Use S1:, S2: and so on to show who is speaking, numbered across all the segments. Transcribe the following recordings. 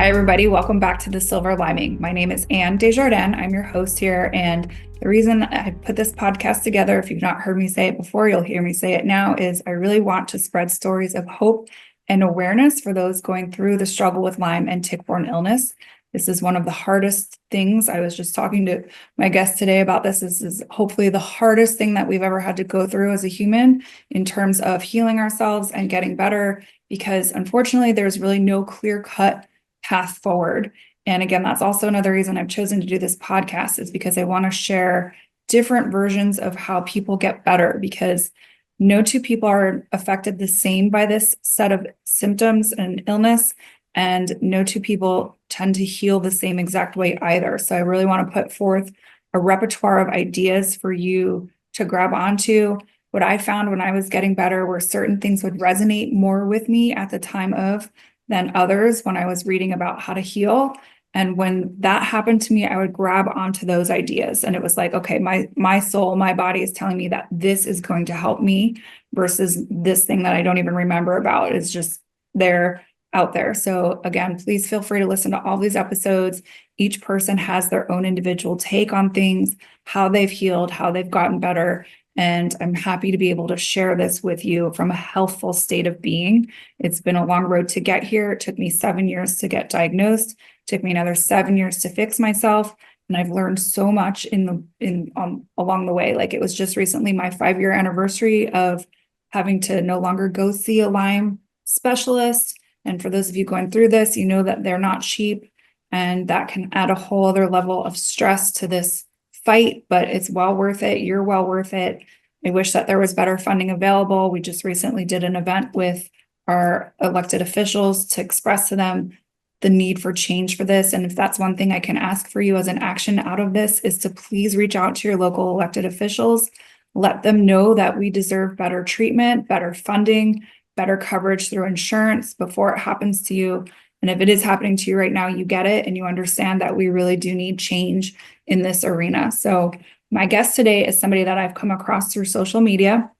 S1: Hi, everybody. Welcome back to the Silver Lyming. My name is Anne Desjardins. I'm your host here. And the reason I put this podcast together, if you've not heard me say it before, you'll hear me say it now, is I really want to spread stories of hope and awareness for those going through the struggle with Lyme and tick-borne illness. This is one of the hardest things. I was just talking to my guest today about this. This is hopefully the hardest thing that we've ever had to go through as a human in terms of healing ourselves and getting better, because unfortunately, there's really no clear-cut path forward. And again, that's also another reason I've chosen to do this podcast, is because I want to share different versions of how people get better, because no two people are affected the same by this set of symptoms and illness, and no two people tend to heal the same exact way either. So I really want to put forth a repertoire of ideas for you to grab onto. What I found when I was getting better were certain things would resonate more with me at the time of than others when I was reading about how to heal. And when that happened to me, I would grab onto those ideas. And it was like, okay, my soul, my body is telling me that this is going to help me, versus this thing that I don't even remember about. It's just there, out there. So again, please feel free to listen to all these episodes. Each person has their own individual take on things, how they've healed, how they've gotten better. And I'm happy to be able to share this with you from a healthful state of being. It's been a long road to get here. It took me 7 years to get diagnosed. It took me another 7 years to fix myself. And I've learned so much along the way. Like, it was just recently my 5-year anniversary of having to no longer go see a Lyme specialist. And for those of you going through this, you know that they're not cheap, and that can add a whole other level of stress to this fight, but it's well worth it. You're well worth it. I wish that there was better funding available. We just recently did an event with our elected officials to express to them the need for change for this. And if that's one thing I can ask for you as an action out of this, is to please reach out to your local elected officials. Let them know that we deserve better treatment, better funding, better coverage through insurance before it happens to you. And if it is happening to you right now, you get it and you understand that we really do need change in this arena. So my guest today is somebody that I've come across through social media.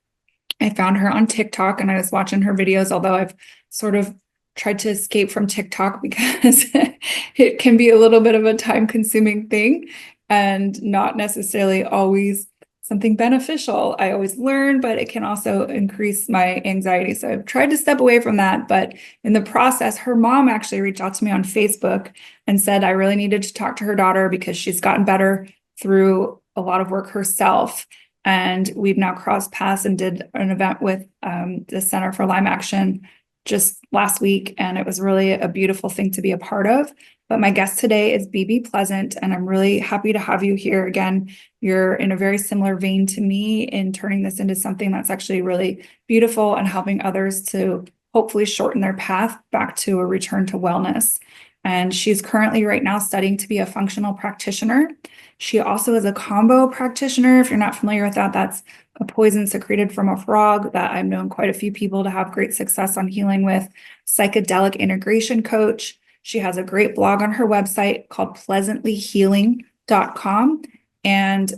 S1: I found her on TikTok and I was watching her videos, although I've sort of tried to escape from TikTok because it can be a little bit of a time-consuming thing and not necessarily always something beneficial. I always learn, but it can also increase my anxiety. So I've tried to step away from that. But in the process, her mom actually reached out to me on Facebook and said I really needed to talk to her daughter because she's gotten better through a lot of work herself. And we've now crossed paths and did an event with the Center for Lyme Action just last week. And it was really a beautiful thing to be a part of. But my guest today is Bebe Pleasant, and I'm really happy to have you here again. You're in a very similar vein to me in turning this into something that's actually really beautiful and helping others to hopefully shorten their path back to a return to wellness. And she's currently right now studying to be a functional practitioner. She also is a combo practitioner. If you're not familiar with that, that's a poison secreted from a frog that I've known quite a few people to have great success on healing with. Psychedelic integration coach. She has a great blog on her website called pleasantlyhealing.com. And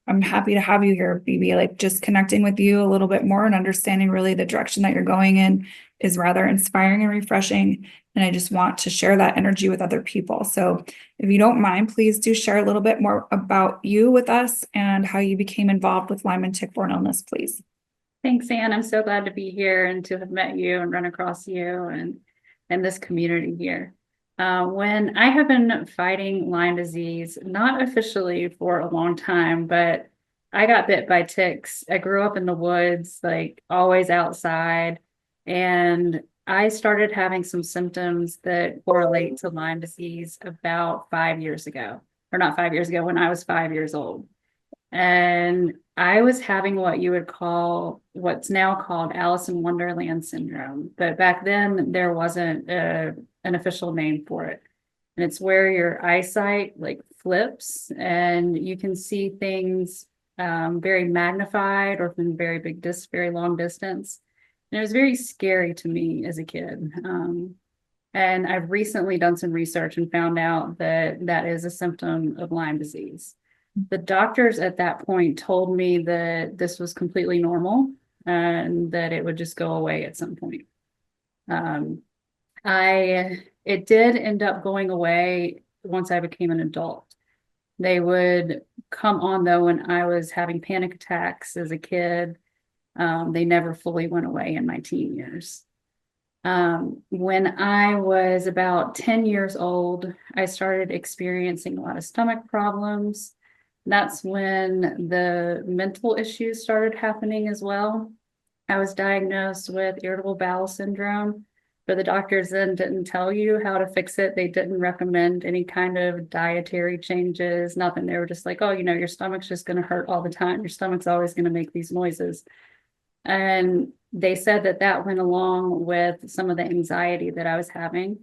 S1: I'm happy to have you here, Bebe. Like, just connecting with you a little bit more and understanding really the direction that you're going in is rather inspiring and refreshing. And I just want to share that energy with other people. So if you don't mind, please do share a little bit more about you with us and how you became involved with Lyme and tick-borne illness, please.
S2: Thanks, Anne. I'm so glad to be here and to have met you and run across you and this community here. When I have been fighting Lyme disease, not officially for a long time, but I got bit by ticks. I grew up in the woods, like always outside, and I started having some symptoms that correlate to Lyme disease about 5 years ago, or not 5 years ago, when I was 5 years old. And I was having what you would call, what's now called Alice in Wonderland syndrome. But back then there wasn't an official name for it. And it's where your eyesight like flips and you can see things very magnified or from very very long distance. And it was very scary to me as a kid. And I've recently done some research and found out that that is a symptom of Lyme disease. The doctors at that point told me that this was completely normal and that it would just go away at some point. I it did end up going away once I became an adult. They would come on though when I was having panic attacks as a kid. They never fully went away in my teen years. When I was about 10 years old, I started experiencing a lot of stomach problems. That's when the mental issues started happening as well. I was diagnosed with irritable bowel syndrome, but the doctors then didn't tell you how to fix it. They didn't recommend any kind of dietary changes, nothing. They were just like, oh, your stomach's just going to hurt all the time. Your stomach's always going to make these noises. And they said that that went along with some of the anxiety that I was having.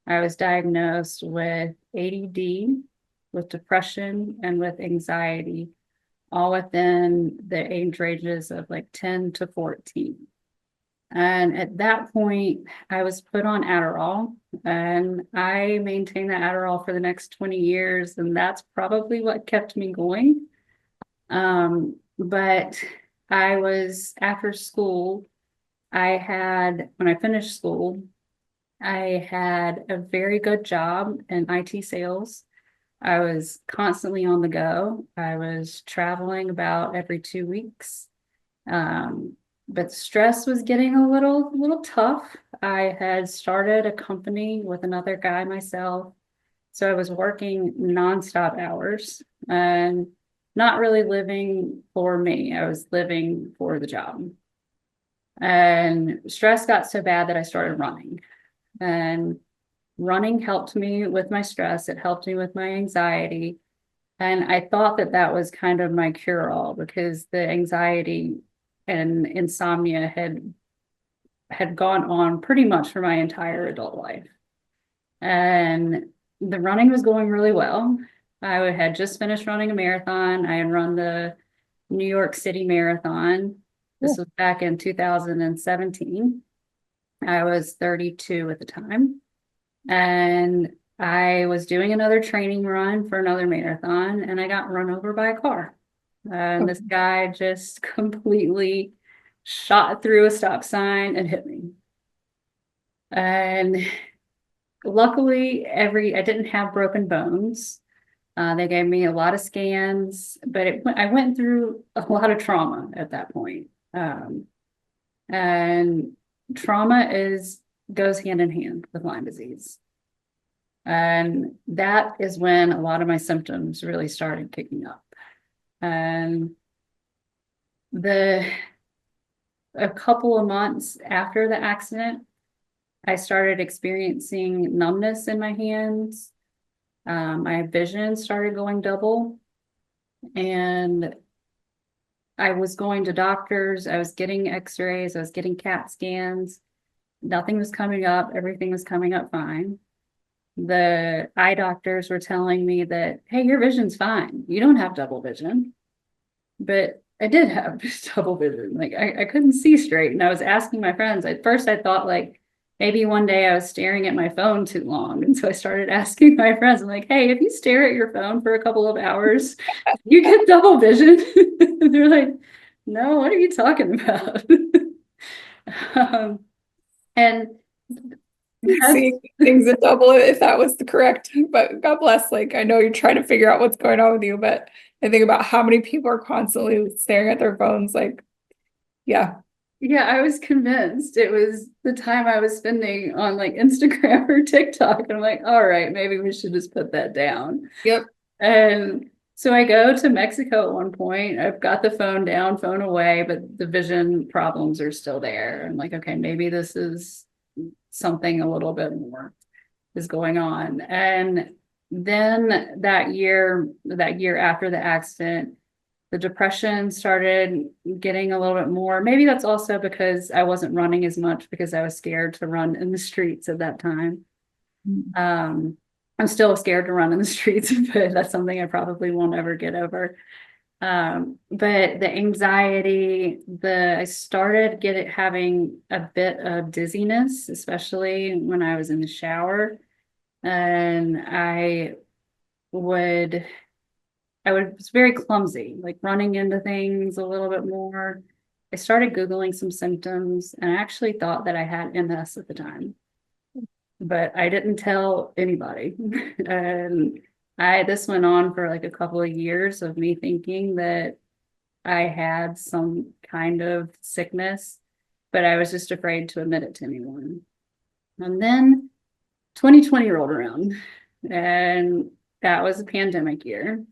S2: I was diagnosed with ADD, with depression, and with anxiety, all within the age ranges of like 10 to 14. And at that point, I was put on Adderall, and I maintained the Adderall for the next 20 years, and that's probably what kept me going. But I was after school, when I finished school, I had a very good job in IT sales. I was constantly on the go. I was traveling about every 2 weeks. But stress was getting a little tough. I had started a company with another guy myself. So I was working nonstop hours and not really living for me. I was living for the job. And stress got so bad that I started running. And running helped me with my stress. It helped me with my anxiety. And I thought that that was kind of my cure-all because the anxiety and insomnia had gone on pretty much for my entire adult life. And the running was going really well. I had just finished running a marathon. I had run the New York City Marathon. This was back in 2017. I was 32 at the time. And I was doing another training run for another marathon, and I got run over by a car. And this guy just completely shot through a stop sign and hit me. And luckily, I didn't have broken bones. They gave me a lot of scans, but I went through a lot of trauma at that point. And trauma goes hand in hand with Lyme disease. And that is when a lot of my symptoms really started kicking up. And a couple of months after the accident, I started experiencing numbness in my hands. My vision started going double, and I was going to doctors. I was getting x-rays. I was getting CAT scans. Nothing was coming up. Everything was coming up fine. The eye doctors were telling me that, hey, your vision's fine. You don't have double vision. But I did have double vision. Like I couldn't see straight. And I was asking my friends. At first I thought like maybe one day I was staring at my phone too long. And so I started asking my friends, I'm like, hey, if you stare at your phone for a couple of hours, you get double vision. They're like, no, what are you talking about? And
S1: seeing things in double if that was the correct, but God bless. Like, I know you're trying to figure out what's going on with you, but I think about how many people are constantly staring at their phones. Like, yeah.
S2: Yeah, I was convinced it was the time I was spending on like Instagram or TikTok. And I'm like, all right, maybe we should just put that down.
S1: Yep.
S2: And so I go to Mexico at one point. I've got the phone down, phone away, but the vision problems are still there. I'm like, okay, maybe this is something a little bit more is going on. And then that year after the accident, the depression started getting a little bit more. Maybe that's also because I wasn't running as much because I was scared to run in the streets at that time. I'm still scared to run in the streets, but that's something I probably won't ever get over. But the anxiety, I started having a bit of dizziness, especially when I was in the shower. And I was very clumsy, like running into things a little bit more. I started Googling some symptoms, and I actually thought that I had MS at the time. but I didn't tell anybody. And this went on for like a couple of years of me thinking that I had some kind of sickness, but I was just afraid to admit it to anyone. And then 2020 rolled around, and that was a pandemic year.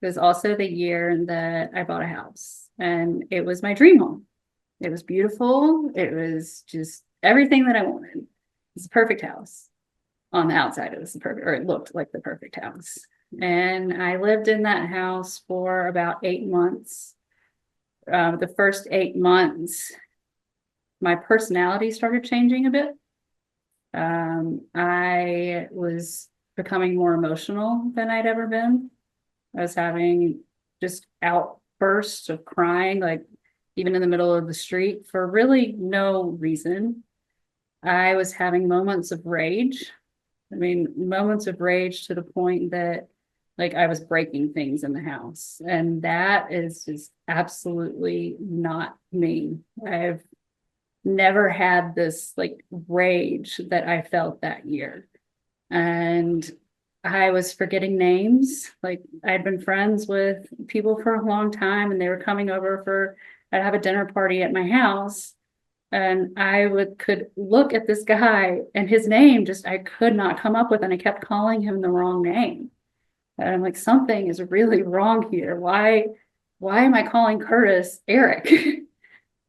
S2: It was also the year that I bought a house, and it was my dream home. It was beautiful. It was just everything that I wanted. It was a perfect house. On the outside, it was the perfect, or it looked like the perfect house. And I lived in that house for about 8 months. The first 8 months, my personality started changing a bit. I was becoming more emotional than I'd ever been. I was having just outbursts of crying, like even in the middle of the street for really no reason. I was having moments of rage. I mean, moments of rage to the point that like I was breaking things in the house. And that is just absolutely not me. I've never had this like rage that I felt that year. And I was forgetting names. Like I'd been friends with people for a long time and they were coming over for, I'd have a dinner party at my house. And could look at this guy and his name just, I could not come up with, and I kept calling him the wrong name. And I'm like, something is really wrong here. Why am I calling Curtis Eric?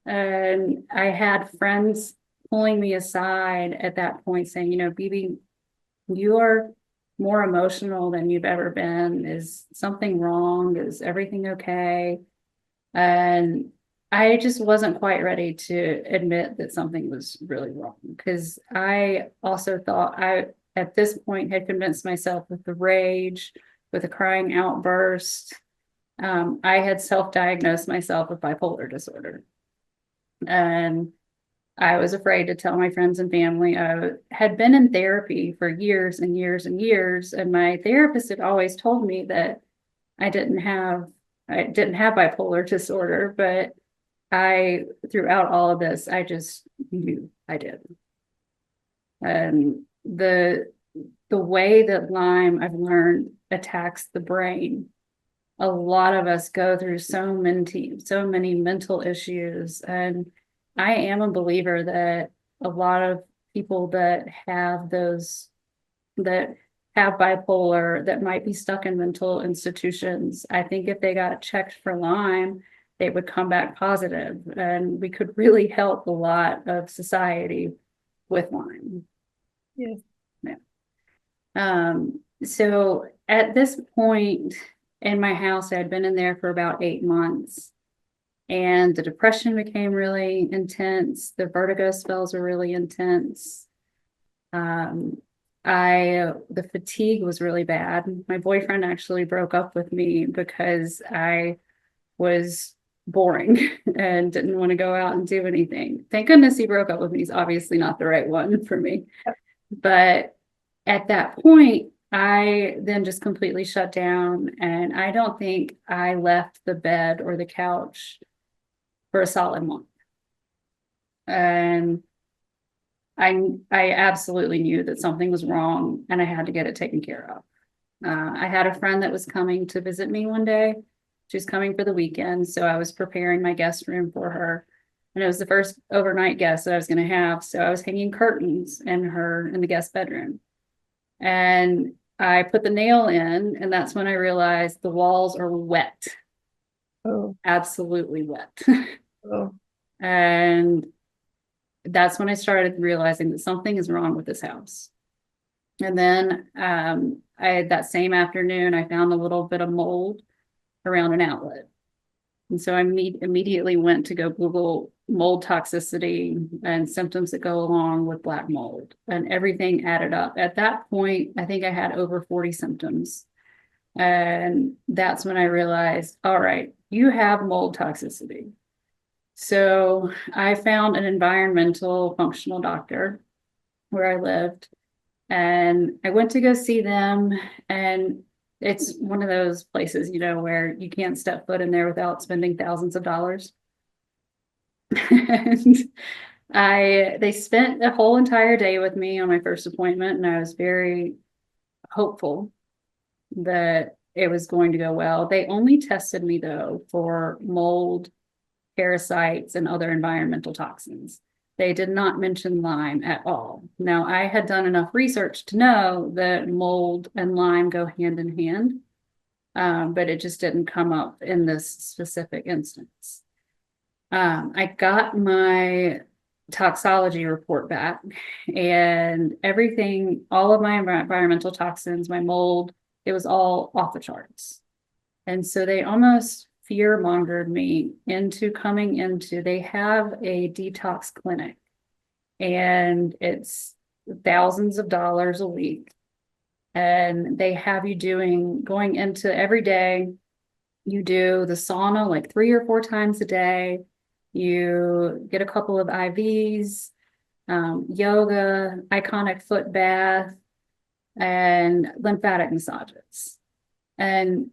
S2: And I had friends pulling me aside at that point saying, you know, Bebe, you are more emotional than you've ever been. Is something wrong? Is everything okay? And I just wasn't quite ready to admit that something was really wrong, because I also thought I, at this point, had convinced myself with the rage, with a crying outburst, I had self-diagnosed myself with bipolar disorder. And I was afraid to tell my friends and family. I had been in therapy for years and years and years, and my therapist had always told me that I didn't have bipolar disorder, but throughout all of this, I just knew I did. And the way that Lyme, I've learned, attacks the brain, a lot of us go through so many mental issues. And I am a believer that a lot of people that have bipolar, that might be stuck in mental institutions, I think if they got checked for Lyme, they would come back positive, and we could really help a lot of society with Lyme.
S1: Yes.
S2: Yeah. So at this point in my house, I had been in there for about 8 months, and the depression became really intense. The vertigo spells were really intense. The fatigue was really bad. My boyfriend actually broke up with me because I was boring and didn't want to go out and do anything. Thank goodness he broke up with me. He's obviously not the right one for me. But at that point, I then just completely shut down, and I don't think I left the bed or the couch for a solid month. And I absolutely knew that something was wrong and I had to get it taken care of. I had a friend that was coming to visit me one day. She was coming for the weekend, so I was preparing my guest room for her. And it was the first overnight guest that I was going to have. So I was hanging curtains in the guest bedroom. And I put the nail in, and that's when I realized the walls are wet.
S1: Oh.
S2: Absolutely wet.
S1: Oh.
S2: And that's when I started realizing that something is wrong with this house. And then that same afternoon, I found a little bit of mold around an outlet. And so I immediately went to go Google mold toxicity and symptoms that go along with black mold, and everything added up. At that point, I think I had over 40 symptoms. And that's when I realized, all right, you have mold toxicity. So I found an environmental functional doctor where I lived, and I went to go see them. And it's one of those places, you know, where you can't step foot in there without spending thousands of dollars. And They spent a whole entire day with me on my first appointment, and I was very hopeful that it was going to go well. They only tested me though for mold, parasites, and other environmental toxins. They did not mention Lyme at all. Now, I had done enough research to know that mold and Lyme go hand in hand, but it just didn't come up in this specific instance. I got my toxology report back, and everything, all of my environmental toxins, my mold, it was all off the charts. And so they almost fear mongered me into coming into, they have a detox clinic, and it's thousands of dollars a week. And they have you going into every day. You do the sauna like 3 or 4 times a day. You get a couple of IVs, yoga, iconic foot bath, and lymphatic massages. And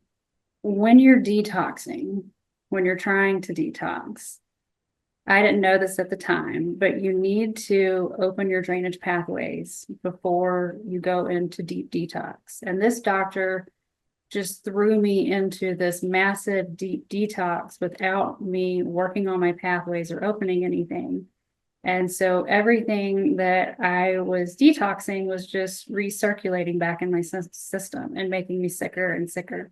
S2: when you're detoxing, when you're trying to detox, I didn't know this at the time, but you need to open your drainage pathways before you go into deep detox. And this doctor just threw me into this massive deep detox without me working on my pathways or opening anything. And so everything that I was detoxing was just recirculating back in my system and making me sicker and sicker.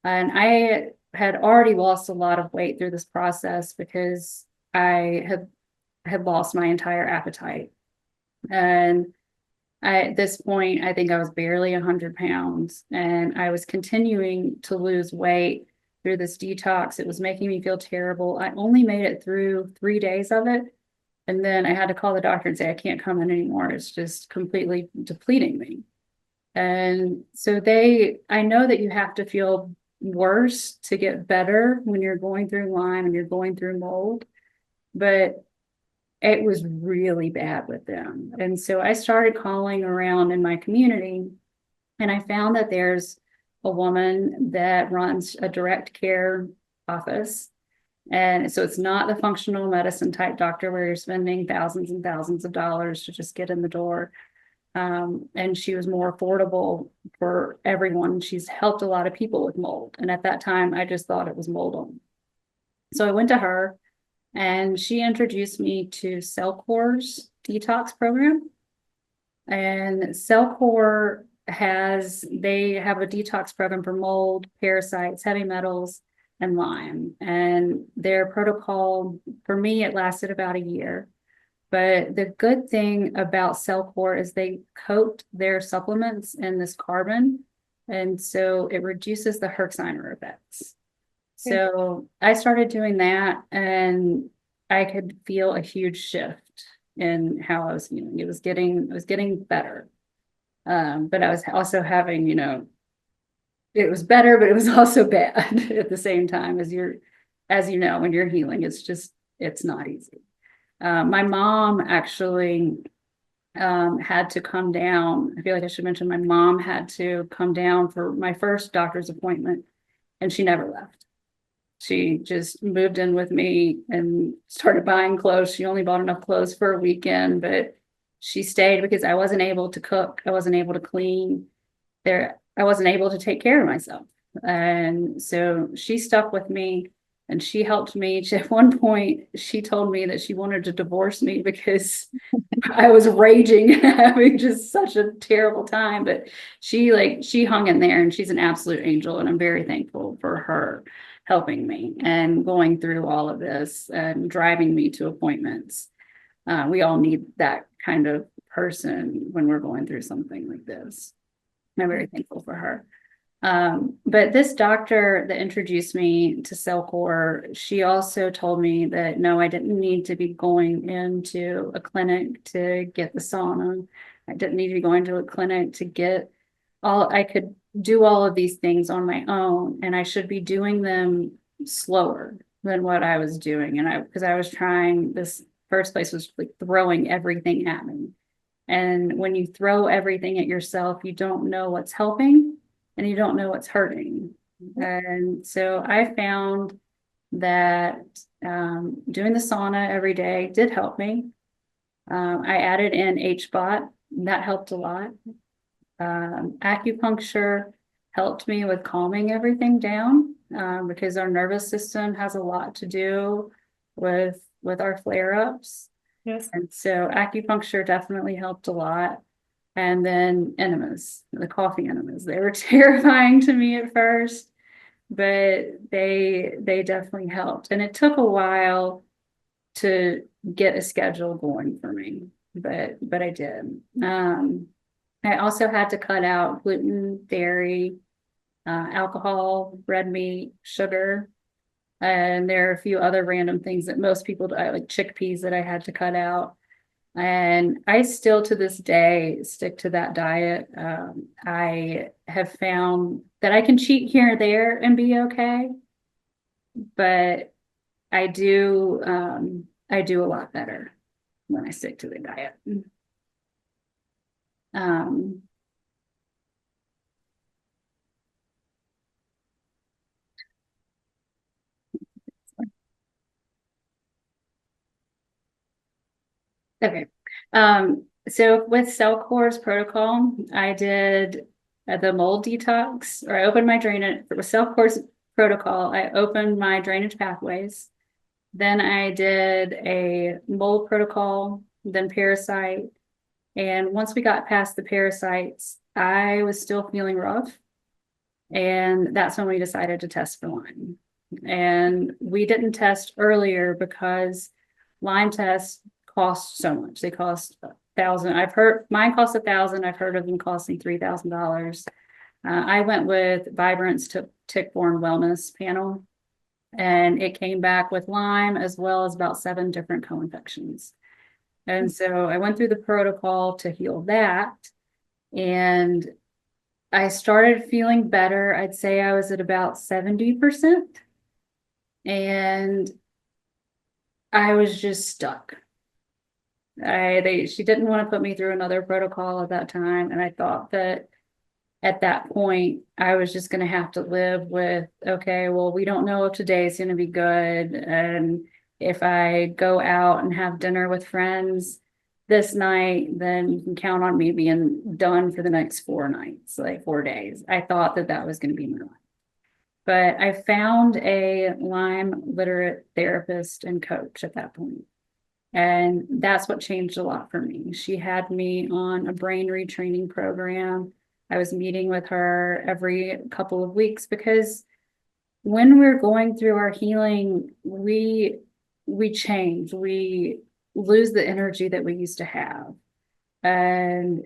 S2: And I had already lost a lot of weight through this process because I had lost my entire appetite. And at this point, I think I was barely 100 pounds, and I was continuing to lose weight through this detox. It was making me feel terrible. I only made it through 3 days of it. And then I had to call the doctor and say, I can't come in anymore. It's just completely depleting me. And so I know that you have to feel worse to get better when you're going through Lyme and you're going through mold, but it was really bad with them. And so I started calling around in my community, and I found that there's a woman that runs a direct care office. And so it's not the functional medicine type doctor where you're spending thousands and thousands of dollars to just get in the door. And she was more affordable for everyone. She's helped a lot of people with mold. And at that time, I just thought it was mold only. So I went to her, and she introduced me to Cellcore's detox program. And Cellcore they have a detox program for mold, parasites, heavy metals, and Lyme. And their protocol, for me, it lasted about a year. But the good thing about Cellcore is they coat their supplements in this carbon, and so it reduces the Herxheimer effects. So I started doing that, and I could feel a huge shift in how I was feeling. It was getting better. But I was also having, it was better, but it was also bad at the same time. As you know, when you're healing, it's not easy. My mom actually had to come down. I feel like I should mention my mom had to come down for my first doctor's appointment, and she never left. She just moved in with me and started buying clothes. She only bought enough clothes for a weekend, but she stayed because I wasn't able to cook. I wasn't able to clean. I wasn't able to take care of myself. And so she stuck with me, and she helped me. At one point, she told me that she wanted to divorce me because I was raging, having just such a terrible time. But she hung in there, and she's an absolute angel. And I'm very thankful for her helping me and going through all of this and driving me to appointments. We all need that kind of person when we're going through something like this. I'm very thankful for her. But this doctor that introduced me to Cellcore, she also told me that no, I didn't need to be going into a clinic to get the sauna. I didn't need to be going to a clinic to get I could do all of these things on my own, and I should be doing them slower than what I was doing. And because I was trying, this first place was like throwing everything at me. And when you throw everything at yourself, you don't know what's helping and you don't know what's hurting. And so I found that doing the sauna every day did help me. I added in HBOT, that helped a lot. Acupuncture helped me with calming everything down, because our nervous system has a lot to do with our flare-ups.
S1: Yes.
S2: And so acupuncture definitely helped a lot. And then enemas, the coffee enemas, they were terrifying to me at first, but they definitely helped. And it took a while to get a schedule going for me, but I did. I also had to cut out gluten, dairy, alcohol, red meat, sugar, and there are a few other random things that most people do, like chickpeas that I had to cut out. And I still to this day stick to that diet. I have found that I can cheat here and there and be okay, but I do a lot better when I stick to the diet. Um, okay. So with Cellcore's protocol, I did the mold detox, or I opened my drainage with Cellcore's protocol. I opened my drainage pathways. Then I did a mold protocol, then parasite. And once we got past the parasites, I was still feeling rough. And that's when we decided to test for Lyme. And we didn't test earlier because Lyme tests cost so much. They cost $1,000. I've heard mine cost $1,000. I've heard of them costing $3,000. I went with Vibrant's tick-borne wellness panel, and it came back with Lyme as well as about 7 different co-infections. And so I went through the protocol to heal that, and I started feeling better. I'd say I was at about 70%, and I was just stuck. She didn't want to put me through another protocol at that time, and I thought that at that point I was just going to have to live with, okay, well, we don't know if today's going to be good, and if I go out and have dinner with friends this night, then you can count on me being done for the next 4 nights, like 4 days. I thought that that was going to be my life. But I found a Lyme literate therapist and coach at that point. And that's what changed a lot for me. She had me on a brain retraining program. I was meeting with her every couple of weeks because when we're going through our healing, we change. We lose the energy that we used to have. And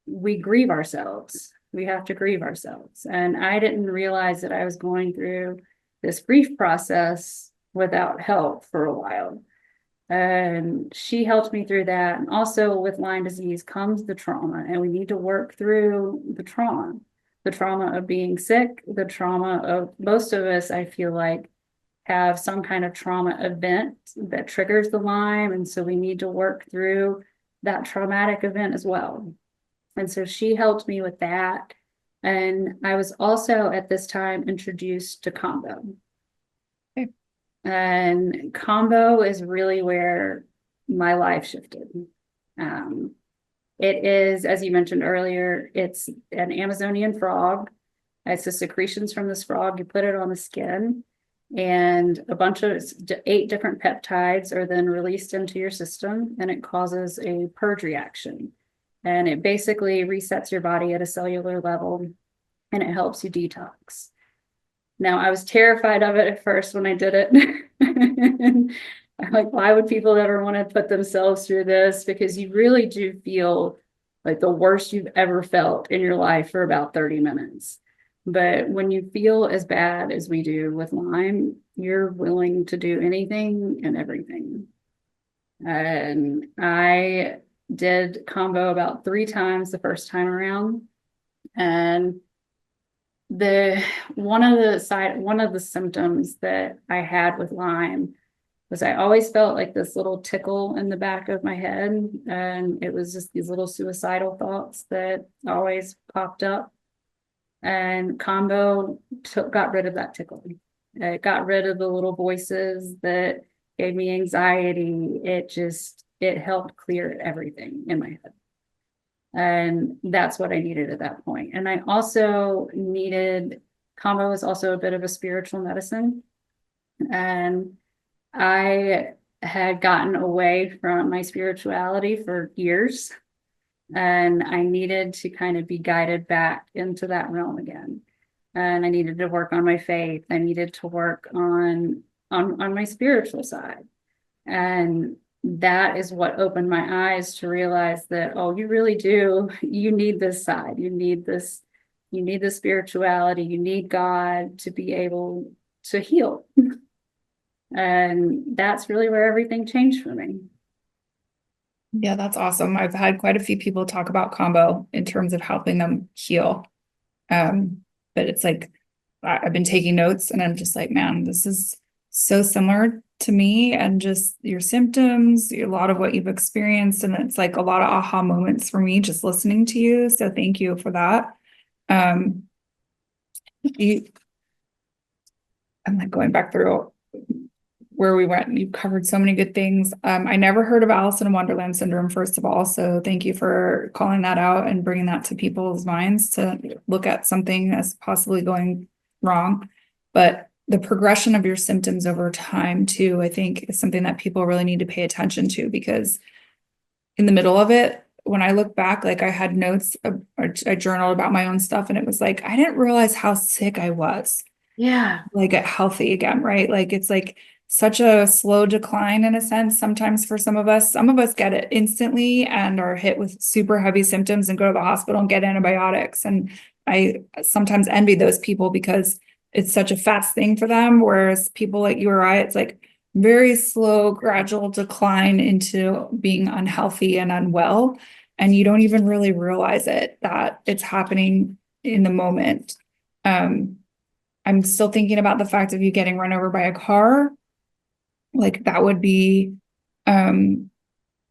S2: we grieve ourselves. We have to grieve ourselves. And I didn't realize that I was going through this grief process without help for a while. And she helped me through that. And also with Lyme disease comes the trauma, and we need to work through the trauma of being sick, the trauma of most of us, I feel like, have some kind of trauma event that triggers the Lyme. And so we need to work through that traumatic event as well. And so she helped me with that. And I was also at this time introduced to combo.
S1: Okay.
S2: And combo is really where my life shifted. It is, as you mentioned earlier, it's an Amazonian frog. It's the secretions from this frog. You put it on the skin, and a bunch of 8 different peptides are then released into your system, and it causes a purge reaction. And it basically resets your body at a cellular level, and it helps you detox. Now, I was terrified of it at first when I did it. I'm like, why would people ever want to put themselves through this? Because you really do feel like the worst you've ever felt in your life for about 30 minutes. But when you feel as bad as we do with Lyme, you're willing to do anything and everything. And I did combo about 3 times the first time around. And one of the symptoms that I had with Lyme was I always felt like this little tickle in the back of my head, and it was just these little suicidal thoughts that always popped up. And combo got rid of that tickle. It got rid of the little voices that gave me anxiety. It just it helped clear everything in my head. And that's what I needed at that point. And I also needed, combo is also a bit of a spiritual medicine. And I had gotten away from my spirituality for years, and I needed to kind of be guided back into that realm again. And I needed to work on my faith. I needed to work on my spiritual side. And that is what opened my eyes to realize that, oh, you really do, you need this side. You need this, you need the spirituality, you need God to be able to heal. And that's really where everything changed for me.
S1: Yeah, that's awesome. I've had quite a few people talk about combo in terms of helping them heal. But it's like, I've been taking notes and I'm just like, man, this is so similar to me and just your symptoms, a lot of what you've experienced. And it's like a lot of aha moments for me just listening to you. So thank you for that. I'm like going back through where we went. You covered so many good things. I never heard of Alice in Wonderland syndrome, first of all. So thank you for calling that out and bringing that to people's minds to look at something as possibly going wrong. But the progression of your symptoms over time too, I think is something that people really need to pay attention to, because in the middle of it, when I look back, like I had notes, or I journaled about my own stuff, and it was like, I didn't realize how sick I was.
S2: Yeah.
S1: Like get healthy again, right? Like it's like such a slow decline in a sense. Sometimes for some of us get it instantly and are hit with super heavy symptoms and go to the hospital and get antibiotics. And I sometimes envy those people because it's such a fast thing for them. Whereas people like you or I, it's like very slow, gradual decline into being unhealthy and unwell. And you don't even really realize it, that it's happening in the moment. I'm still thinking about the fact of you getting run over by a car. Like that would be, I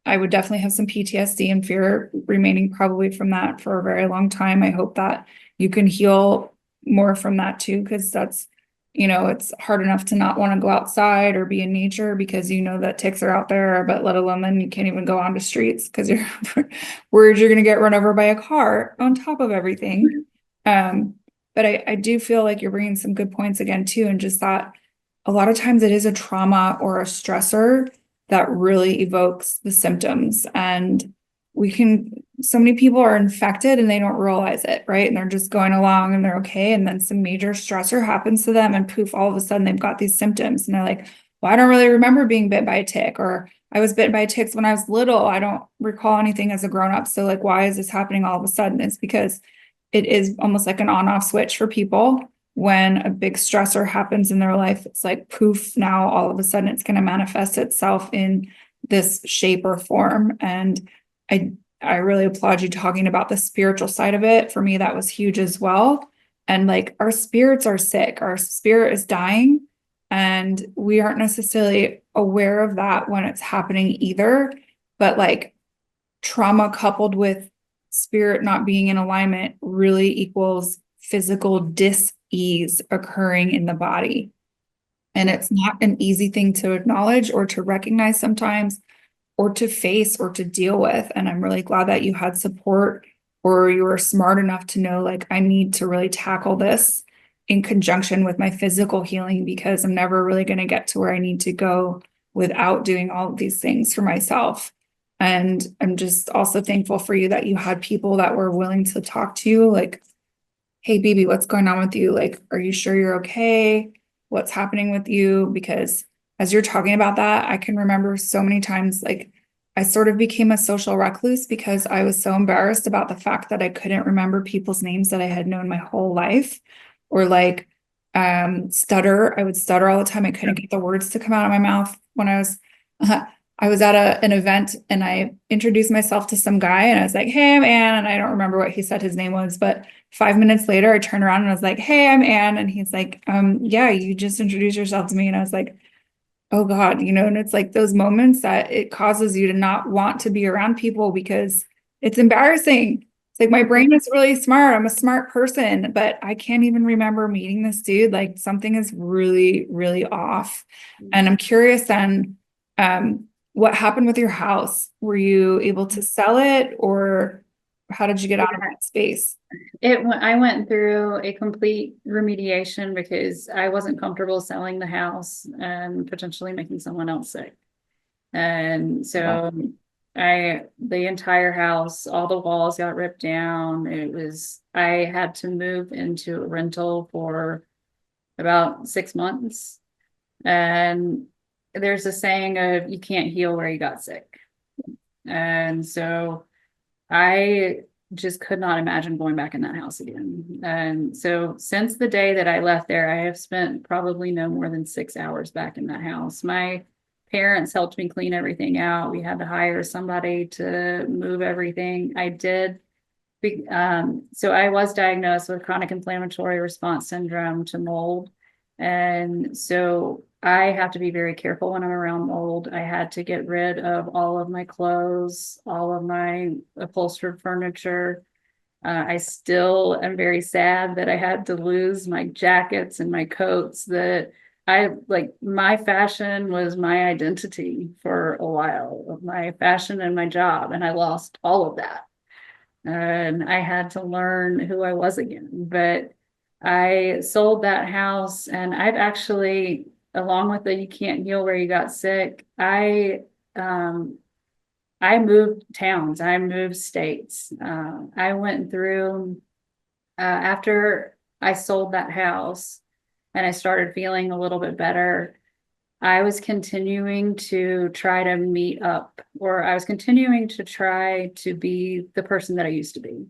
S1: would definitely have some PTSD and fear remaining probably from that for a very long time. I hope that you can heal more from that too, because that's, it's hard enough to not want to go outside or be in nature because you know that ticks are out there, but let alone then you can't even go onto streets because you're worried you're going to get run over by a car on top of everything. But I do feel like you're bringing some good points again too, and just that a lot of times it is a trauma or a stressor that really evokes the symptoms. And so many people are infected and they don't realize it, right? And they're just going along and they're okay. And then some major stressor happens to them and poof, all of a sudden they've got these symptoms. And they're like, well, I don't really remember being bit by a tick, or I was bitten by ticks when I was little. I don't recall anything as a grown-up. So like, why is this happening all of a sudden? It's because it is almost like an on-off switch for people. When a big stressor happens in their life, it's like poof, now all of a sudden it's going to manifest itself in this shape or form. And I really applaud you talking about the spiritual side of it. For me, that was huge as well. And like our spirits are sick, our spirit is dying, and we aren't necessarily aware of that when it's happening either. But like trauma coupled with spirit not being in alignment really equals physical dis-ease occurring in the body. And it's not an easy thing to acknowledge or to recognize sometimes, or to face or to deal with. And I'm really glad that you had support, or you were smart enough to know, like, I need to really tackle this in conjunction with my physical healing, because I'm never really going to get to where I need to go without doing all of these things for myself. And I'm just also thankful for you that you had people that were willing to talk to you, like, hey, Bebe, what's going on with you? Like, are you sure you're okay? What's happening with you? Because as you're talking about that, I can remember so many times, like, I sort of became a social recluse because I was so embarrassed about the fact that I couldn't remember people's names that I had known my whole life. Or like stutter. I would stutter all the time. I couldn't get the words to come out of my mouth when I was at an event, and I introduced myself to some guy and I was like, hey, I'm Ann. And I don't remember what he said his name was, but 5 minutes later, I turned around and I was like, hey, I'm Ann. And he's like, yeah, you just introduced yourself to me. And I was like, oh God, and it's like those moments that it causes you to not want to be around people because it's embarrassing. It's like, my brain is really smart. I'm a smart person, but I can't even remember meeting this dude. Like something is really, really off. And I'm curious then, what happened with your house? Were you able to sell it, or how did you get out of that space?
S2: I went through a complete remediation because I wasn't comfortable selling the house and potentially making someone else sick. And so the entire house, all the walls got ripped down. I had to move into a rental for about 6 months. And there's a saying of you can't heal where you got sick. And so I just could not imagine going back in that house again. And so since the day that I left there, I have spent probably no more than 6 hours back in that house. My parents helped me clean everything out. We had to hire somebody to move everything. I did. So I was diagnosed with chronic inflammatory response syndrome to mold. And so I have to be very careful when I'm around mold. I had to get rid of all of my clothes, all of my upholstered furniture. I still am very sad that I had to lose my jackets and my coats that my fashion was my identity for a while, my fashion and my job, and I lost all of that. And I had to learn who I was again. But I sold that house, and I've actually, along with the you can't heal where you got sick, I moved towns, I moved states. I went through after I sold that house and I started feeling a little bit better. I was continuing to try to meet up, or I was continuing to try to be the person that I used to be.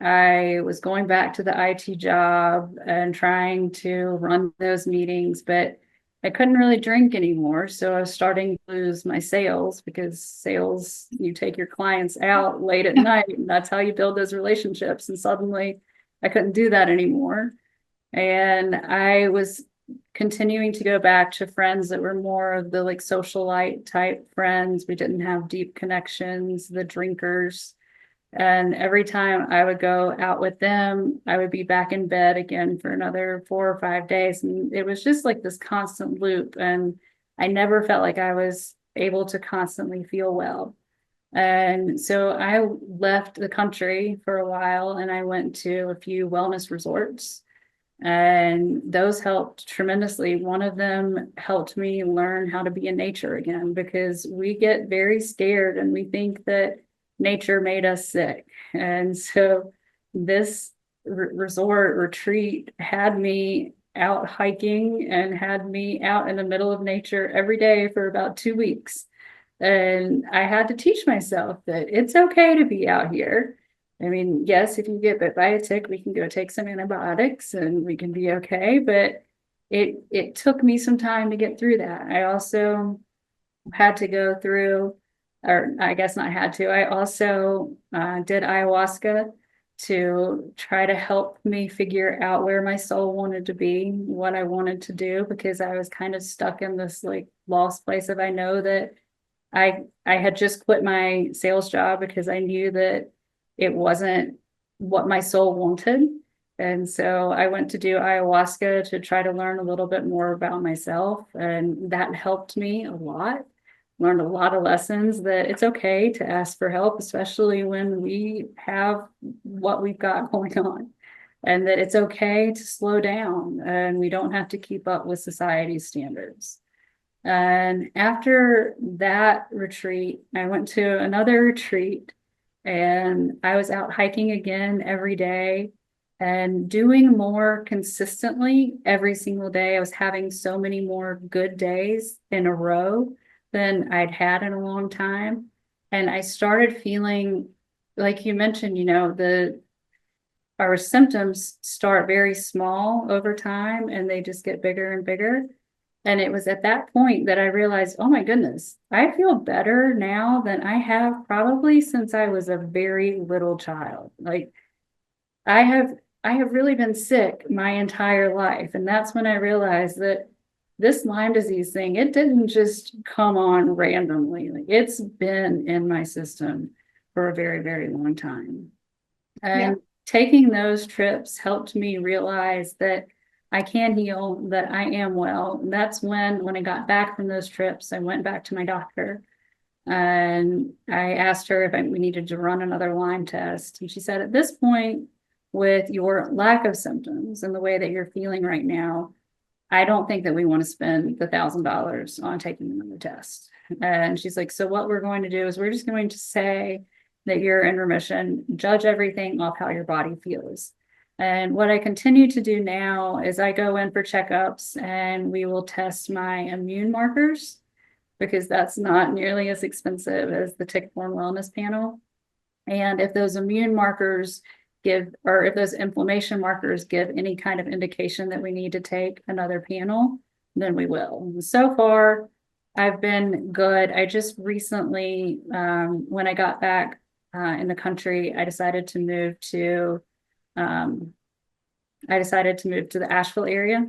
S2: I was going back to the IT job and trying to run those meetings, but I couldn't really drink anymore. So I was starting to lose my sales, because sales, you take your clients out late at night, and that's how you build those relationships. And suddenly I couldn't do that anymore. And I was continuing to go back to friends that were more of the socialite type friends. We didn't have deep connections, the drinkers. And every time I would go out with them, I would be back in bed again for another 4 or 5 days. And it was just like this constant loop. And I never felt like I was able to constantly feel well. And so I left the country for a while, and I went to a few wellness resorts. And those helped tremendously. One of them helped me learn how to be in nature again, because we get very scared and we think that nature made us sick. And so this resort retreat had me out hiking and had me out in the middle of nature every day for about 2 weeks. And I had to teach myself that it's okay to be out here. I mean, yes, if you get bit by a tick, we can go take some antibiotics and we can be okay. But it took me some time to get through that. I also had to go through, or I guess not had to, I also did ayahuasca to try to help me figure out where my soul wanted to be, what I wanted to do, because I was kind of stuck in this lost place of, I know that I had just quit my sales job because I knew that it wasn't what my soul wanted. And so I went to do ayahuasca to try to learn a little bit more about myself. And that helped me a lot. Learned a lot of lessons that it's okay to ask for help, especially when we have what we've got going on. And that it's okay to slow down, and we don't have to keep up with society's standards. And after that retreat, I went to another retreat, and I was out hiking again every day and doing more consistently every single day. I was having so many more good days in a row than I'd had in a long time. And I started feeling, like you mentioned, our symptoms start very small over time and they just get bigger and bigger. And it was at that point that I realized, oh my goodness, I feel better now than I have probably since I was a very little child. I have really been sick my entire life. And that's when I realized that this Lyme disease thing, it didn't just come on randomly. It's been in my system for a very, very long time. And taking those trips helped me realize that I can heal, that I am well. And that's when I got back from those trips, I went back to my doctor And I asked her if we needed to run another Lyme test. And she said, at this point, with your lack of symptoms and the way that you're feeling right now, I don't think that we want to spend the $1,000 on taking another test. And she's like, so what we're going to do is we're just going to say that you're in remission, judge everything off how your body feels. And what I continue to do now is I go in for checkups and we will test my immune markers, because that's not nearly as expensive as the tick-borne wellness panel. And if those immune markers or if those inflammation markers give any kind of indication that we need to take another panel, then we will. So far, I've been good. I just recently, when I got back in the country, I decided to move to the Asheville area,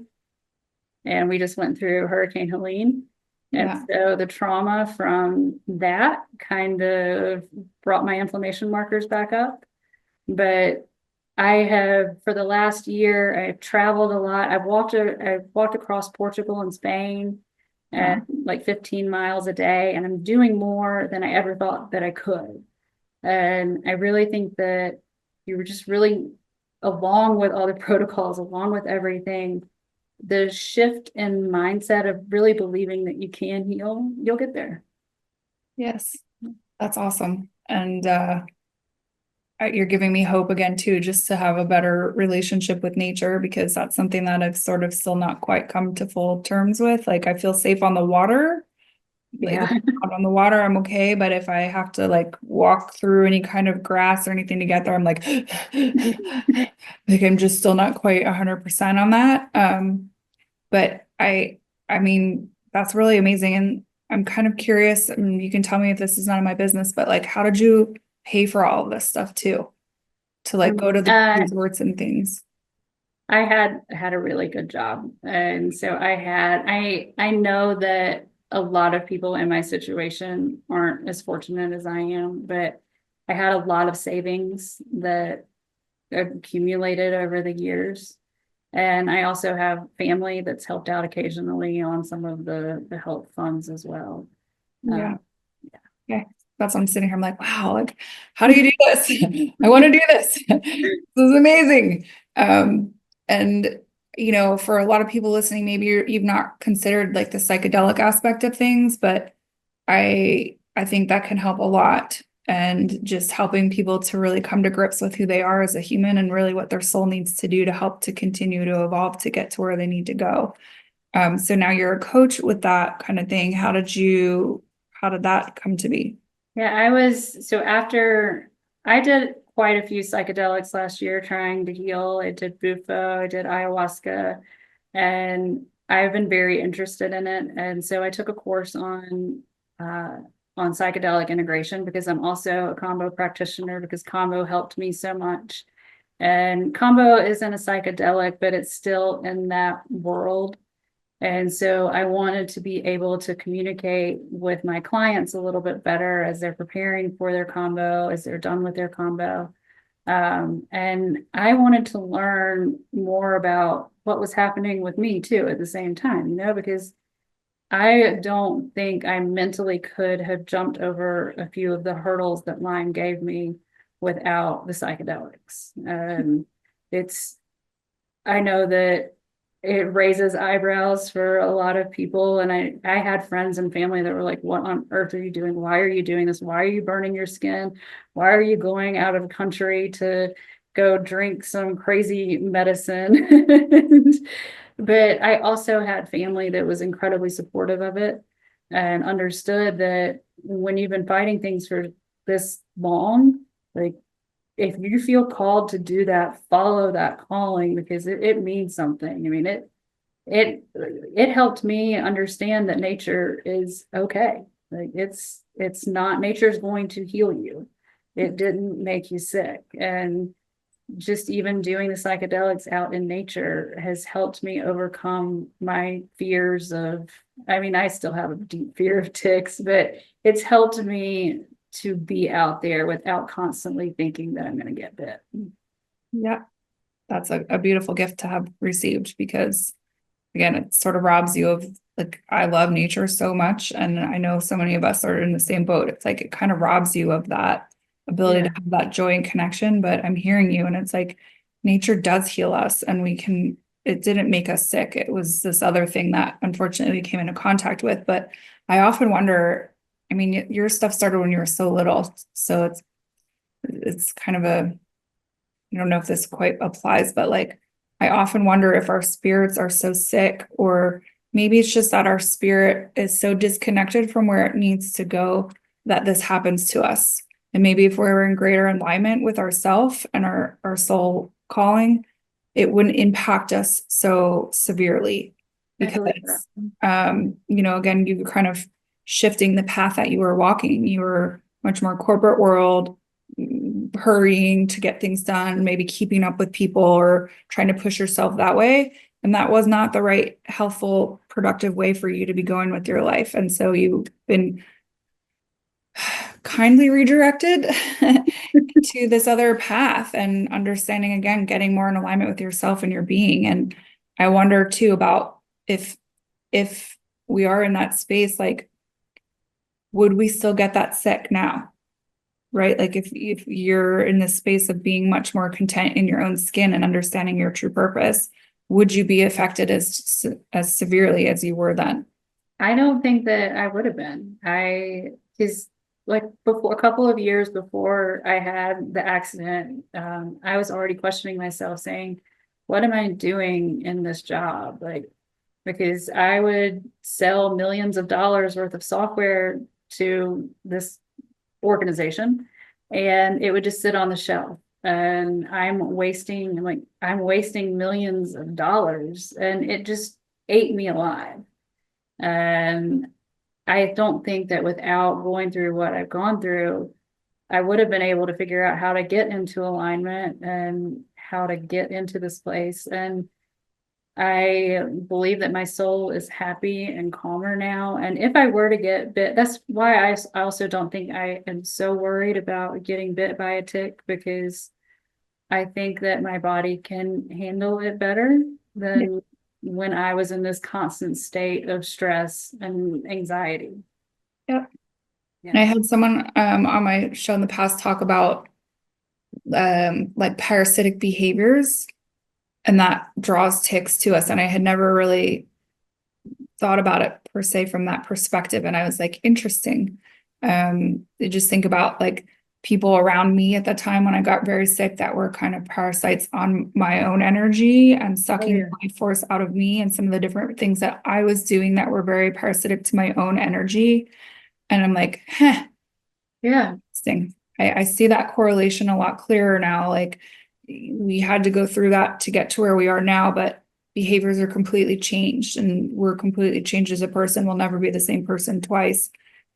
S2: and we just went through Hurricane Helene. And so the trauma from that kind of brought my inflammation markers back up. But I have, for the last year, I've traveled a lot. I've walked across Portugal and Spain at like 15 miles a day, and I'm doing more than I ever thought that I could. And I really think that you were just really, along with all the protocols, along with everything, the shift in mindset of really believing that you can heal, you'll get there.
S1: Yes, that's awesome. And you're giving me hope again too, just to have a better relationship with nature, because that's something that I've sort of still not quite come to full terms with. Like, I feel safe on the water. Like,
S2: Yeah.
S1: out on the water, I'm okay. But if I have to like walk through any kind of grass or anything to get there, I'm like, like I'm just still not quite 100% on that. But I mean, that's really amazing. And I'm kind of curious, and you can tell me if this is none of my business, but like, how did you pay for all of this stuff too? To like go to the resorts and things?
S2: I had a really good job. And so I know that a lot of people in my situation aren't as fortunate as I am, but I had a lot of savings that accumulated over the years. And I also have family that's helped out occasionally on some of the help funds as well.
S1: Yeah. Okay. That's what I'm sitting here. I'm like, wow, like, how do you do this? I want to do this. This is amazing. And you know, for a lot of people listening, maybe you've not considered like the psychedelic aspect of things, but I think that can help a lot. And just helping people to really come to grips with who they are as a human and really what their soul needs to do to help to continue to evolve to get to where they need to go. So now you're a coach with that kind of thing. How did that come to be?
S2: Yeah, so after I did quite a few psychedelics last year trying to heal. I did bufo, I did ayahuasca, and I've been very interested in it. And so I took a course on psychedelic integration, because I'm also a combo practitioner, because combo helped me so much. And combo isn't a psychedelic, but it's still in that world. And so I wanted to be able to communicate with my clients a little bit better as they're preparing for their combo, as they're done with their combo. And I wanted to learn more about what was happening with me too at the same time, because I don't think I mentally could have jumped over a few of the hurdles that Lyme gave me without the psychedelics. I know that it raises eyebrows for a lot of people. And I had friends and family that were like, what on earth are you doing? Why are you doing this? Why are you burning your skin? Why are you going out of the country to go drink some crazy medicine? But I also had family that was incredibly supportive of it and understood that when you've been fighting things for this long, like, if you feel called to do that, follow that calling, because it means something. I mean, it helped me understand that nature is okay. Like, it's not, nature's going to heal you. It didn't make you sick. And just even doing the psychedelics out in nature has helped me overcome my fears of, I mean, I still have a deep fear of ticks, but it's helped me to be out there without constantly thinking that I'm going to get bit.
S1: Yeah, that's a beautiful gift to have received, because again, it sort of robs you of, like, I love nature so much, and I know so many of us are in the same boat. It's like it kind of robs you of that ability to have that joy and connection. But I'm hearing you, and it's like nature does heal us, and it didn't make us sick. It was this other thing that unfortunately we came into contact with. But I often wonder, I mean, your stuff started when you were so little, so it's kind of I don't know if this quite applies, but like, I often wonder if our spirits are so sick, or maybe it's just that our spirit is so disconnected from where it needs to go that this happens to us. And maybe if we were in greater alignment with ourself and our soul calling, it wouldn't impact us so severely. Because, again, you were kind of shifting the path that you were walking. You were much more corporate world, hurrying to get things done, maybe keeping up with people or trying to push yourself that way. And that was not the right, healthful, productive way for you to be going with your life. And so you've been kindly redirected to this other path, and understanding, again, getting more in alignment with yourself and your being. And I wonder too about if we are in that space, like, would we still get that sick now? Right? Like if you're in this space of being much more content in your own skin and understanding your true purpose, would you be affected as severely as you were then?
S2: I don't think that I would have been. Because like before, a couple of years before I had the accident, I was already questioning myself, saying, what am I doing in this job? Like, because I would sell millions of dollars worth of software to this organization, and it would just sit on the shelf, and I'm wasting millions of dollars, and it just ate me alive. And I don't think that without going through what I've gone through, I would have been able to figure out how to get into alignment and how to get into this place. And I believe that my soul is happy and calmer now. And if I were to get bit, that's why I also don't think I am so worried about getting bit by a tick, because I think that my body can handle it better than when I was in this constant state of stress and anxiety.
S1: Yep.
S2: Yeah.
S1: And I had someone on my show in the past talk about like parasitic behaviors, and that draws ticks to us. And I had never really thought about it per se from that perspective. And I was like, interesting. I just think about like people around me at the time when I got very sick that were kind of parasites on my own energy and sucking life force out of me, and some of the different things that I was doing that were very parasitic to my own energy. And I'm like, yeah, interesting. I see that correlation a lot clearer now. Like, we had to go through that to get to where we are now, but behaviors are completely changed, and we're completely changed as a person. We'll never be the same person twice.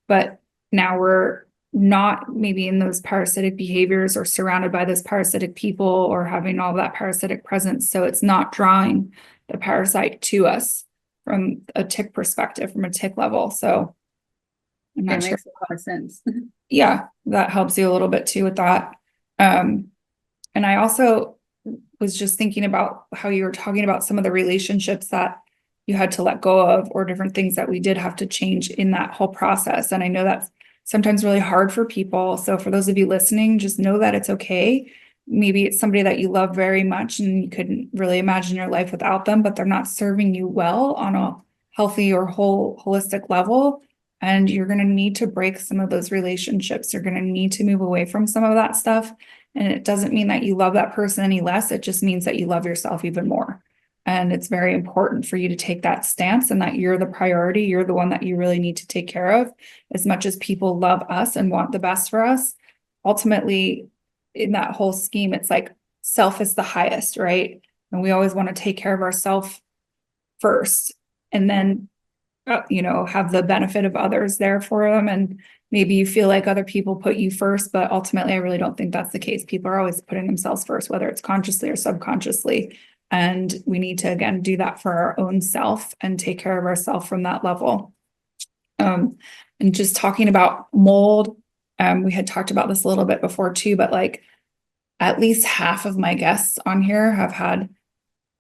S1: But now we're not maybe in those parasitic behaviors or surrounded by those parasitic people or having all that parasitic presence. So it's not drawing the parasite to us from a tick perspective, from a tick level. So I'm not sure.
S2: Makes a lot of sense.
S1: Yeah, that helps you a little bit too with that. And I also was just thinking about how you were talking about some of the relationships that you had to let go of, or different things that we did have to change in that whole process. And I know that's sometimes really hard for people. So for those of you listening, just know that it's okay. Maybe it's somebody that you love very much and you couldn't really imagine your life without them, but they're not serving you well on a healthy or holistic level. And you're going to need to break some of those relationships. You're going to need to move away from some of that stuff. And it doesn't mean that you love that person any less. It just means that you love yourself even more. And it's very important for you to take that stance, and that you're the priority. You're the one that you really need to take care of. As much as people love us and want the best for us, ultimately in that whole scheme, it's like self is the highest, right? And we always want to take care of ourselves first, and then have the benefit of others there for them. And maybe you feel like other people put you first, but ultimately I really don't think that's the case. People are always putting themselves first, whether it's consciously or subconsciously. And we need to, again, do that for our own self and take care of ourselves from that level. And just talking about mold, we had talked about this a little bit before too, but like at least half of my guests on here have had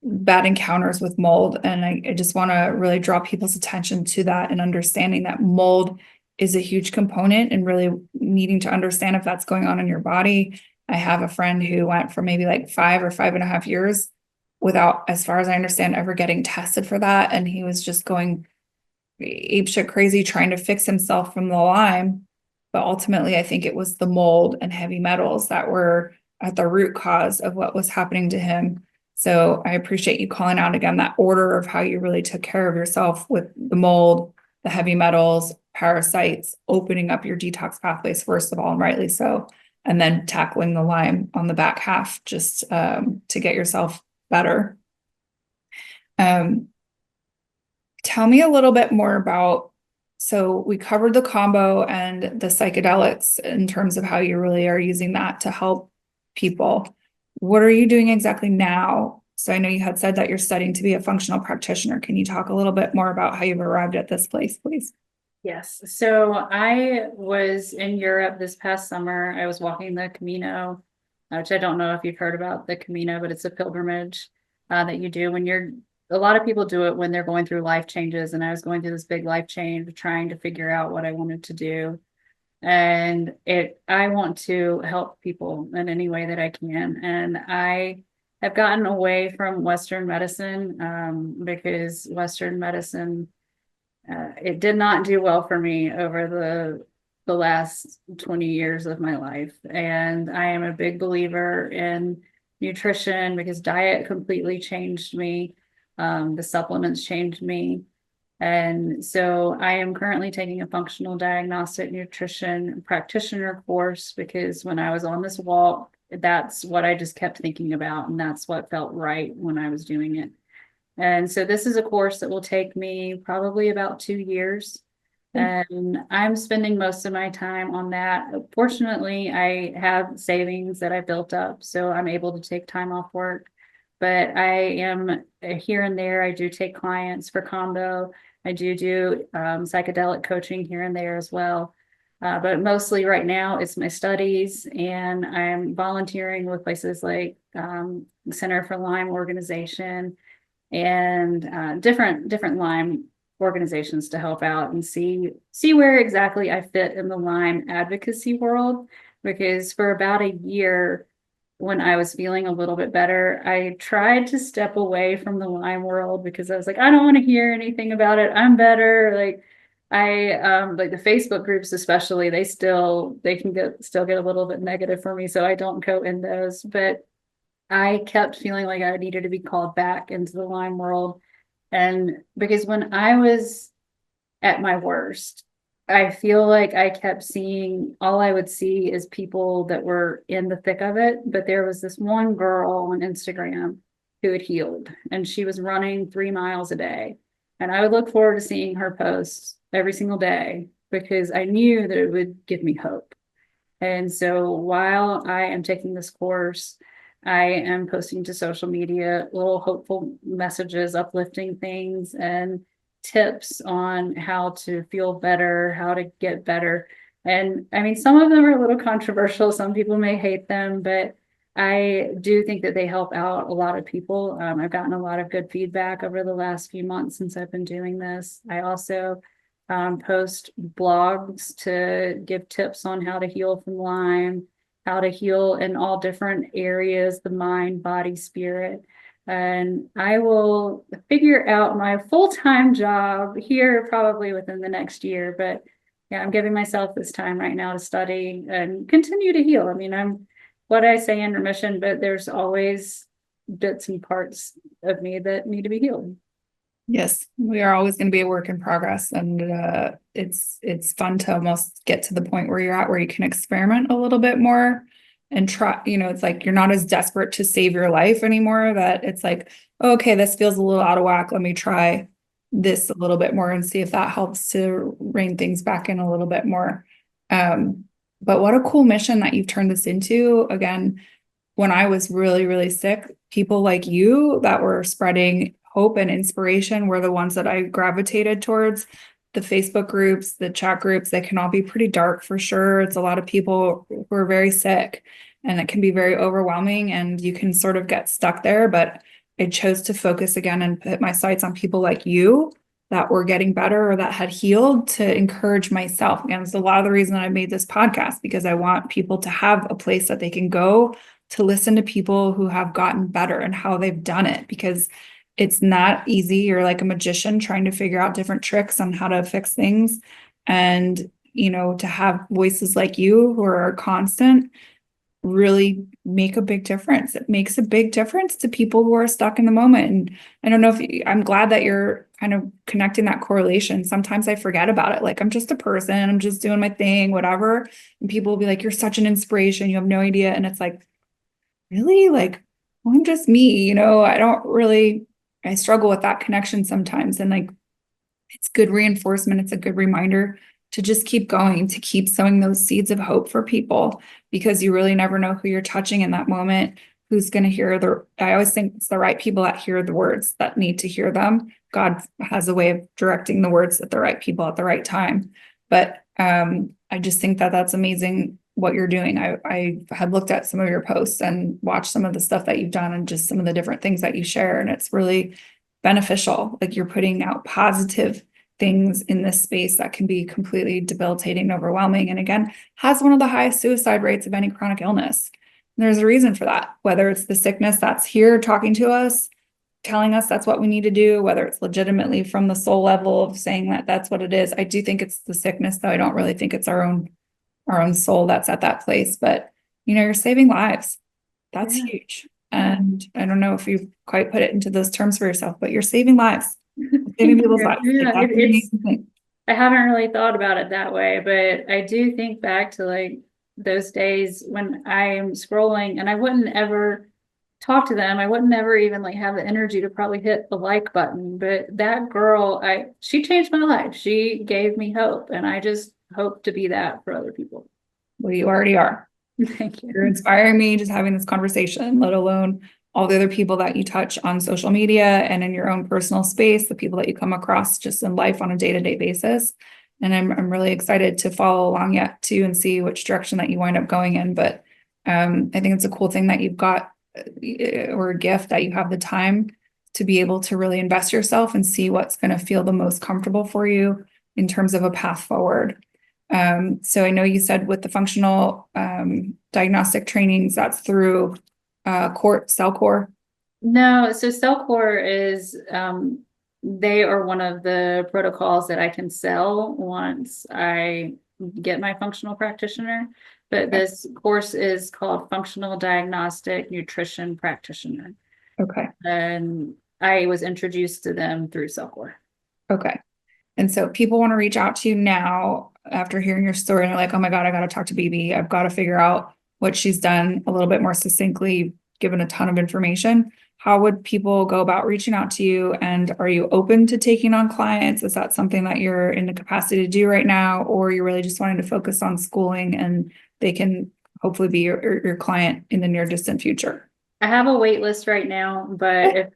S1: bad encounters with mold. And I just want to really draw people's attention to that and understanding that mold is a huge component and really needing to understand if that's going on in your body. I have a friend who went for maybe like 5 or 5.5 years without, as far as I understand, ever getting tested for that. And he was just going apeshit crazy trying to fix himself from the Lyme. But ultimately, I think it was the mold and heavy metals that were at the root cause of what was happening to him. So I appreciate you calling out again that order of how you really took care of yourself with the mold, the heavy metals, parasites, opening up your detox pathways, first of all, and rightly so, and then tackling the Lyme on the back half just to get yourself better. Tell me a little bit more about, so we covered the combo and the psychedelics in terms of how you really are using that to help people. What are you doing exactly now? So I know you had said that you're studying to be a functional practitioner. Can you talk a little bit more about how you've arrived at this place, please?
S2: Yes. So I was in Europe this past summer. I was walking the Camino, which I don't know if you've heard about the Camino, but it's a pilgrimage that you do when a lot of people do it when they're going through life changes. And I was going through this big life change, trying to figure out what I wanted to do. And I want to help people in any way that I can. And I have gotten away from Western medicine because Western medicine, it did not do well for me over the last 20 years of my life. And I am a big believer in nutrition because diet completely changed me. The supplements changed me. And so I am currently taking a functional diagnostic nutrition practitioner course because when I was on this walk, that's what I just kept thinking about. And that's what felt right when I was doing it. And so this is a course that will take me probably about 2 years. And I'm spending most of my time on that. Fortunately, I have savings that I built up, so I'm able to take time off work. But I am here and there. I do take clients for combo. I do psychedelic coaching here and there as well. But mostly right now it's my studies, and I'm volunteering with places like Center for Lyme organization and different Lyme organizations to help out and see where exactly I fit in the Lyme advocacy world. Because for about a year, when I was feeling a little bit better, I tried to step away from the Lyme world because I was like, I don't want to hear anything about it. I'm better. Like like the Facebook groups, especially, they can still get a little bit negative for me. So I don't go in those, but I kept feeling like I needed to be called back into the Lyme world. And because when I was at my worst, I feel like I kept seeing, all I would see is people that were in the thick of it. But there was this one girl on Instagram who had healed, and she was running 3 miles a day. And I would look forward to seeing her posts every single day because I knew that it would give me hope. And so while I am taking this course, I am posting to social media little hopeful messages, uplifting things, and tips on how to feel better, how to get better. And I mean, some of them are a little controversial. Some people may hate them, but I do think that they help out a lot of people. I've gotten a lot of good feedback over the last few months since I've been doing this. I also post blogs to give tips on how to heal from Lyme, how to heal in all different areas, the mind, body, spirit. And I will figure out my full-time job here probably within the next year. But yeah, I'm giving myself this time right now to study and continue to heal. I mean, I'm what I say in remission, but there's always bits and parts of me that need to be healed.
S1: Yes, we are always going to be a work in progress, and it's fun to almost get to the point where you're at where you can experiment a little bit more and try, it's like you're not as desperate to save your life anymore, that it's like, okay, this feels a little out of whack. Let me try this a little bit more and see if that helps to rein things back in a little bit more. But what a cool mission that you've turned this into. Again, when I was really, really sick, people like you that were spreading hope and inspiration were the ones that I gravitated towards. The Facebook groups, the chat groups, they can all be pretty dark for sure. It's a lot of people who are very sick, and it can be very overwhelming, and you can sort of get stuck there. But I chose to focus again and put my sights on people like you that were getting better or that had healed to encourage myself. And it's a lot of the reason that I made this podcast, because I want people to have a place that they can go to listen to people who have gotten better and how they've done it, because it's not easy. You're like a magician trying to figure out different tricks on how to fix things. And, to have voices like you who are constant really make a big difference. It makes a big difference to people who are stuck in the moment. And I don't know if I'm glad that you're kind of connecting that correlation. Sometimes I forget about it. Like, I'm just a person, I'm just doing my thing, whatever. And people will be like, you're such an inspiration. You have no idea. And it's like, really? Like, well, I'm just me, I struggle with that connection sometimes. And like, it's good reinforcement. It's a good reminder to just keep going, to keep sowing those seeds of hope for people, because you really never know who you're touching in that moment, who's going to hear I always think it's the right people that hear the words that need to hear them. God has a way of directing the words at the right people at the right time. But I just think that that's amazing what you're doing. I had looked at some of your posts and watched some of the stuff that you've done and just some of the different things that you share. And it's really beneficial. Like, you're putting out positive things in this space that can be completely debilitating and overwhelming. And again, has one of the highest suicide rates of any chronic illness. And there's a reason for that, whether it's the sickness that's here talking to us, telling us that's what we need to do, whether it's legitimately from the soul level of saying that that's what it is. I do think it's the sickness, though. I don't really think it's our own soul that's at that place. But you're saving lives. That's huge. And I don't know if you've quite put it into those terms for yourself, but you're saving lives. Saving people's lives.
S2: Yeah,
S1: Like,
S2: I haven't really thought about it that way, but I do think back to like those days when I am scrolling and I wouldn't ever talk to them. I wouldn't ever even like have the energy to probably hit the like button. But that girl, she changed my life. She gave me hope, and I just hope to be that for other people.
S1: well, you already are.
S2: Thank you.
S1: You're inspiring me just having this conversation, let alone all the other people that you touch on social media and in your own personal space, the people that you come across just in life on a day-to-day basis. And I'm really excited to follow along yet too and see which direction that you wind up going in. But I think it's a cool thing that you've got, or a gift that you have the time to be able to really invest yourself and see what's going to feel the most comfortable for you in terms of a path forward. So I know you said with the functional diagnostic trainings, that's through CellCore.
S2: No, so CellCore is they are one of the protocols that I can sell once I get my functional practitioner. But this course is called Functional Diagnostic Nutrition Practitioner.
S1: Okay.
S2: And I was introduced to them through CellCore.
S1: Okay. And so people want to reach out to you now after hearing your story and they're like, oh my God, I got to talk to Bebe. I've got to figure out what she's done a little bit more succinctly, given a ton of information. How would people go about reaching out to you? And are you open to taking on clients? Is that something that you're in the capacity to do right now? Or you're really just wanting to focus on schooling and they can hopefully be your client in the near distant future?
S2: I have a wait list right now, but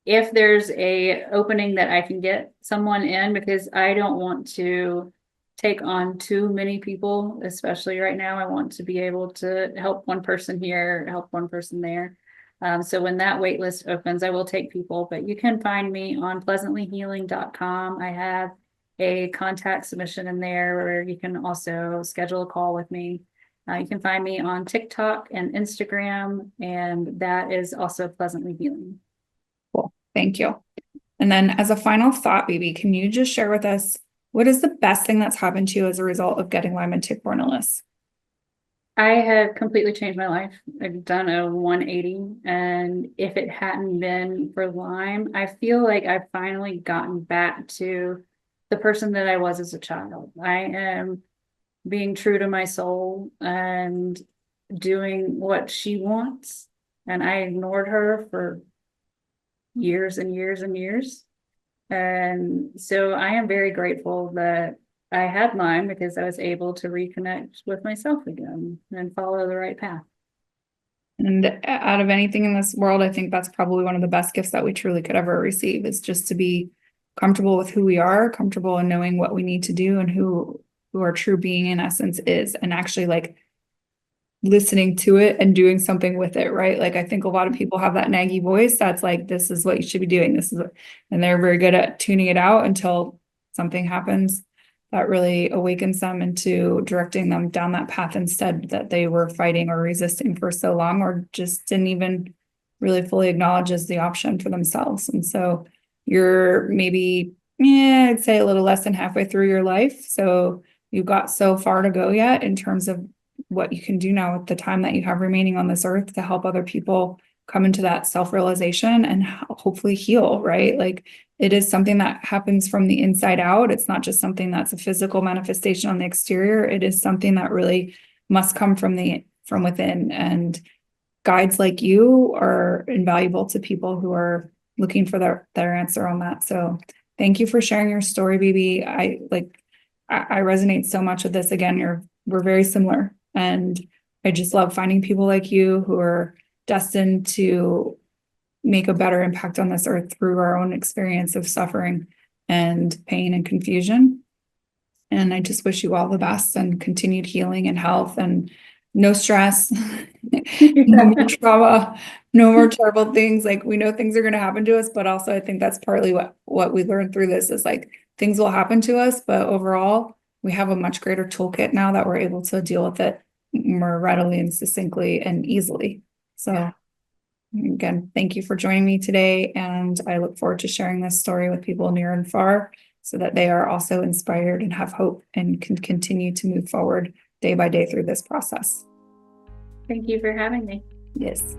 S2: if there's a opening that I can get someone in, because I don't want to take on too many people, especially right now. I want to be able to help one person here, help one person there. So when that wait list opens, I will take people, but you can find me on pleasantlyhealing.com. I have a contact submission in there where you can also schedule a call with me. You can find me on TikTok and Instagram, and that is also Pleasantly Healing.
S1: Cool. Thank you. And then as a final thought, Bebe, can you just share with us what is the best thing that's happened to you as a result of getting Lyme and tick-borne illness?
S2: I have completely changed my life. I've done a 180, and if it hadn't been for Lyme, I feel like I've finally gotten back to the person that I was as a child. I am being true to my soul and doing what she wants. And I ignored her for years and years and years. And so I am very grateful that I had Lyme, because I was able to reconnect with myself again and follow the right path.
S1: And out of anything in this world, I think that's probably one of the best gifts that we truly could ever receive, is just to be comfortable with who we are, comfortable in knowing what we need to do and who our true being in essence is, and actually like listening to it and doing something with it, right? Like I think a lot of people have that naggy voice that's like, this is what you should be doing. And they're very good at tuning it out until something happens that really awakens them into directing them down that path instead that they were fighting or resisting for so long, or just didn't even really fully acknowledge as the option for themselves. And so you're maybe, I'd say a little less than halfway through your life. So you've got so far to go yet in terms of what you can do now with the time that you have remaining on this earth to help other people come into that self-realization and hopefully heal, right? Like it is something that happens from the inside out. It's not just something that's a physical manifestation on the exterior. It is something that really must come from within. And guides like you are invaluable to people who are looking for their answer on that. So thank you for sharing your story, Bebe. I resonate so much with this. Again, we're very similar. And I just love finding people like you who are destined to make a better impact on this earth through our own experience of suffering and pain and confusion. And I just wish you all the best and continued healing and health and no stress, no more trauma, no more terrible things. Like we know things are going to happen to us, but also I think that's partly what we learned through this is like things will happen to us, but overall we have a much greater toolkit now that we're able to deal with it more readily and succinctly and easily. So again, thank you for joining me today. And I look forward to sharing this story with people near and far so that they are also inspired and have hope and can continue to move forward day by day through this process.
S2: Thank you for having me.
S1: Yes.